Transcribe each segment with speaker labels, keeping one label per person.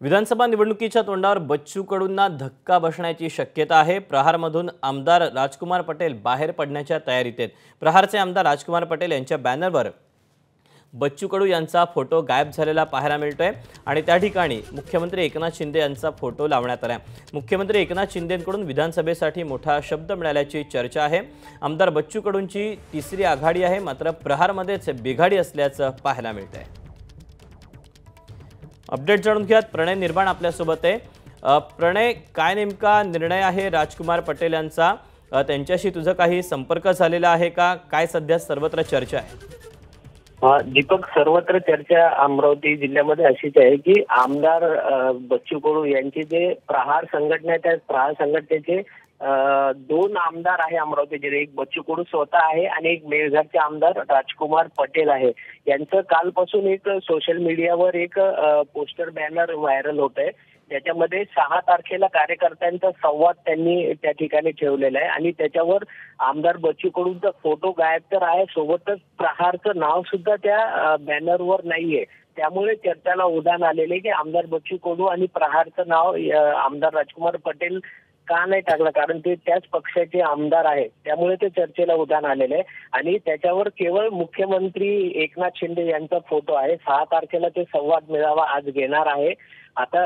Speaker 1: विधानसभा निवडणुकीच्या तोंडावर बच्चू कडूंना धक्का बसण्याची शक्यता आहे। प्रहारमधून आमदार राजकुमार पटेल बाहेर पडण्याच्या तयारीत आहेत। प्रहारचे आमदार राजकुमार पटेल यांच्या बॅनरवर बच्चू कडू यांचा फोटो गायब झालेला पाहायला मिळतोय आणि त्या ठिकाणी मुख्यमंत्री एकनाथ शिंदे यांचा फोटो लावण्यात आला। मुख्यमंत्री एकनाथ शिंदेंकडून विधानसभेसाठी मोठा शब्द मिळाल्याची चर्चा आहे। आमदार बच्चू कडूंची तिसरी आघाडी आहे, मात्र प्रहारमध्येच बिघाडी असल्याचं पाहायला मिळतंय। अपडेट जाणून घ्यात प्रणय निर्माण आपल्यासोबत आहे। प्रणय, काय नेमका निर्णय आहे राजकुमार पटेल यांचा? त्यांच्याशी तुझा काही संपर्क झालेला आहे का? काय सध्या सर्वत्र चर्चा आहे?
Speaker 2: दीपक, सर्वत्र चर्चा अमरावती जिल्ह्यामध्ये अशीच आहे की आमदार बच्चू कडू यांचे जे प्रहार संघटना, त्या प्रहार संघटनेचे दोन आमदार आहे अमरावती जिल्ह्यात। एक बच्चू कडू स्वतः आहे आणि एक मेळघाटचे आमदार राजकुमार पटेल आहे। यांचं कालपासून एक सोशल मीडियावर एक पोस्टर बॅनर व्हायरल होत आहे। त्याच्यामध्ये 6 तारखेला कार्यकर्त्यांचा संवाद त्यांनी त्या ठिकाणी ठेवलेला आहे आणि त्याच्यावर आमदार बच्चू कडूंचा फोटो गायब तर आहे, सोबतच प्रहारचं नाव सुद्धा त्या बॅनरवर नाहीये। त्यामुळे चर्चेला उधाण आलेले की आमदार बच्चू कडू आणि प्रहारचं नाव आमदार राजकुमार पटेल का नाही टाकलं, कारण ते त्याच पक्षाचे आमदार आहेत। त्यामुळे ते चर्चेला उधाण आलेले आहे आणि त्याच्यावर केवळ मुख्यमंत्री एकनाथ शिंदे यांचा फोटो आहे। 6 तारखेला ते संवाद मेळावा आज घेणार आहे। आता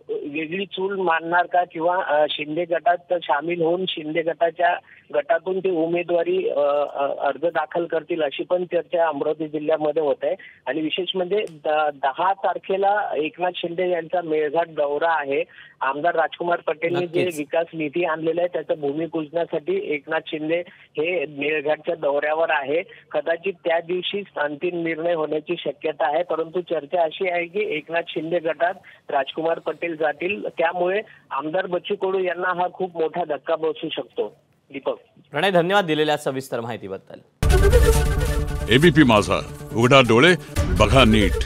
Speaker 2: वेगळी चूल मानणार का किंवा शिंदे गटात सामील होऊन शिंदे गटातून ते उमेदवारी अर्ज दाखल करतील, अशी पण चर्चा अमरावती जिल्ह्यामध्ये होत आहे। आणि विशेष म्हणजे 10 तारखेला एकनाथ शिंदे यांचा मेळघाट दौरा आहे। आमदार राजकुमार पटेलने जे विकास निधी आणलेला आहे त्याच्या भूमिपूजनासाठी एकनाथ शिंदे हे मेळघाटच्या दौऱ्यावर आहे। कदाचित त्या दिवशी अंतिम निर्णय होण्याची शक्यता आहे, परंतु चर्चा अशी आहे की एकनाथ शिंदे गटात राजकुमार पटेल जातील। त्यामुळे आमदार बच्चू कडू यांना हा खूप मोठा धक्का बसू शकतो। दीपक,
Speaker 1: प्रणय, धन्यवाद दिलेल्या सविस्तर माहितीबद्दल।
Speaker 3: एबीपी माझा, उघडा डोळे बघा नीट।